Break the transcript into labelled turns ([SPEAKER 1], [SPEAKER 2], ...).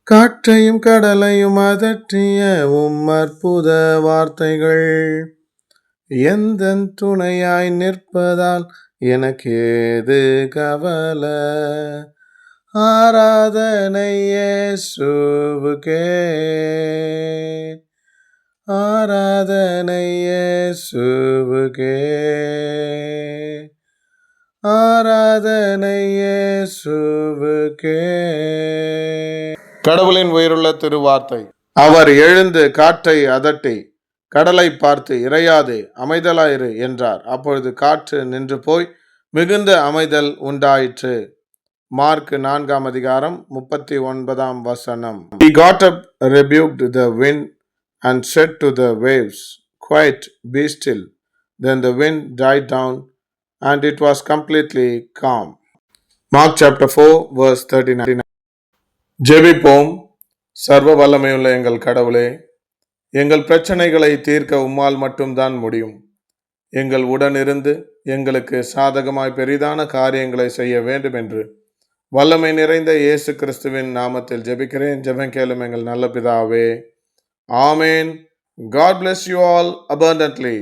[SPEAKER 1] காற்றையும் கடலையும் அதற்றிய அற்புத வார்த்தைகள் எந்தன் துணையாய் நிற்பதால் எனக்கேது கவலை. ஆராதனை இயேசுவுக்கே, ஆராதனை இயேசுவுக்கே, ஆராதனை இயேசுவுக்கே. கடவுளின் உயிருள்ள திருவார்த்தை. அவர் எழுந்து காற்றை அதட்டி கடலை பார்த்து, இறையாதே, அமைதலாயிரு என்றார். அப்பொழுது காற்று நின்று போய் மிகுந்த அமைதல் உண்டாயிற்று. மார்க் 4 அதிகாரம் 39 வசனம். He got up, rebuked the wind and said to the waves, Quiet, be still. Then the wind died down and it was completely calm. Mark chapter 4 verse 39. ஜெபிப்போம். சர்வ வல்லமையுள்ள எங்கள் கடவுளே, எங்கள் பிரச்சனைகளை தீர்க்க உம்மால் மட்டும்தான் முடியும். எங்கள் உடனிருந்து எங்களுக்கு சாதகமாய் பெரிதான காரியங்களை செய்ய வேண்டும் என்று வல்லமை நிறைந்த இயேசு கிறிஸ்துவின் நாமத்தில் ஜெபிக்கிறேன். ஜெபம் கேளும் எங்கள் நல்ல பிதாவே. ஆமேன். God bless you all abundantly.